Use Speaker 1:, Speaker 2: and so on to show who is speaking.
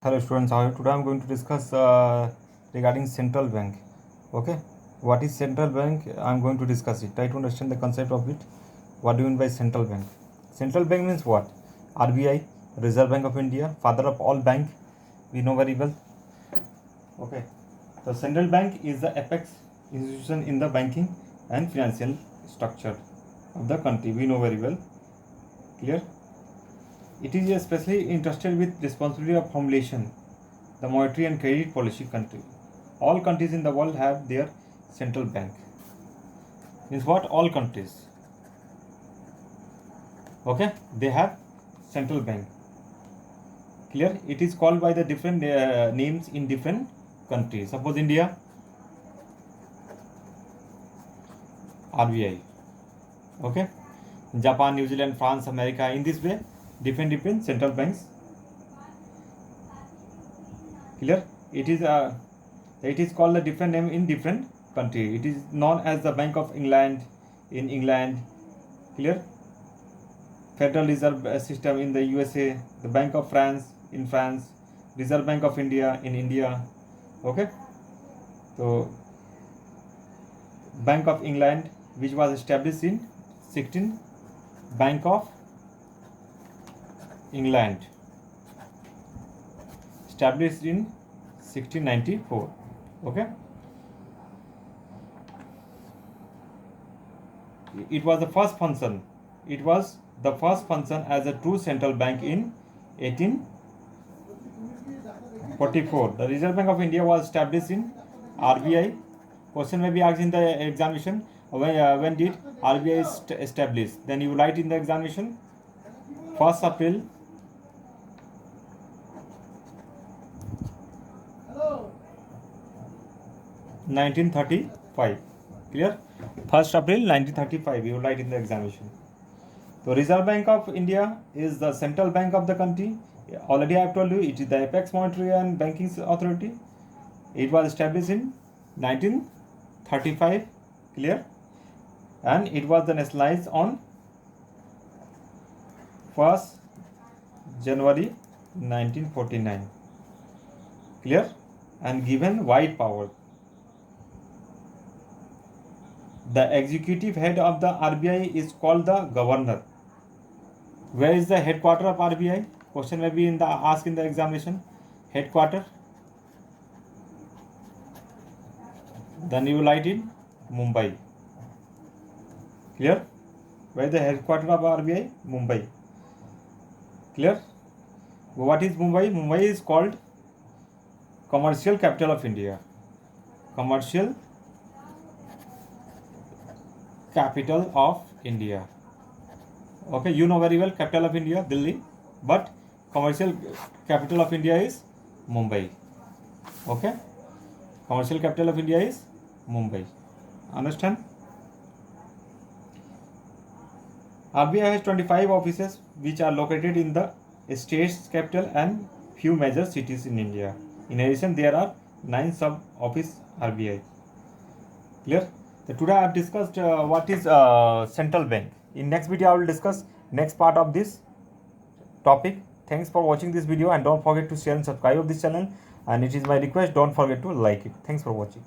Speaker 1: Hello students, how are you? Today I am going to discuss regarding central bank. Okay, what is central bank? I am going to discuss it. Try to understand the concept of it. What do you mean by central bank? Central bank means what? RBI, Reserve Bank of India, father of all bank. We know very well. Okay, so central bank is the apex institution in the banking and financial structure of the country. We know very well. Clear? It is especially interested with responsibility of formulation, the monetary and credit policy country. All countries in the world have their central bank. Means what? All countries. Okay, they have central bank. Clear? It is called by the different names in different countries. Suppose India, RBI. Okay, Japan, New Zealand, France, America. In this way, different central banks. Clear? It is called a different name in different country. It is known as the Bank of England in England. Clear? Federal Reserve System in the USA, the Bank of France in France, Reserve Bank of India in India. Okay, so Bank of England, which was established in 16, Bank of England, established in 1694. Okay, it was the first function. It was the first function as a true central bank in 1844. The Reserve Bank of India was established in RBI. Question may be asked in the examination. When did RBI establish? Then you write in the examination 1st April 1935. Clear? 1st April 1935. You write in the examination. So Reserve Bank of India is the central bank of the country. Already I have told you it is the apex monetary and banking authority. It was established in 1935. Clear? And it was then nationalized on 1st January 1949. Clear? And given wide power. The executive head of the RBI is called the governor. Where is the headquarter of RBI? Question may be asked in the examination. Headquarter. Then you will write in Mumbai. Clear? Where is the headquarter of RBI? Mumbai. Clear? What is Mumbai? Mumbai is called commercial capital of India. Commercial capital of India. Okay, you know very well capital of India, Delhi, but commercial capital of India is Mumbai. Okay, commercial capital of India is Mumbai. Understand? RBI has 25 offices which are located in the state's capital and few major cities in India. In addition, there are 9 sub-office RBI. Clear? So today I have discussed what is central bank. In next video I will discuss next part of this topic. Thanks for watching this video and don't forget to share and subscribe of this channel, and it is my request, don't forget to like it. Thanks for watching.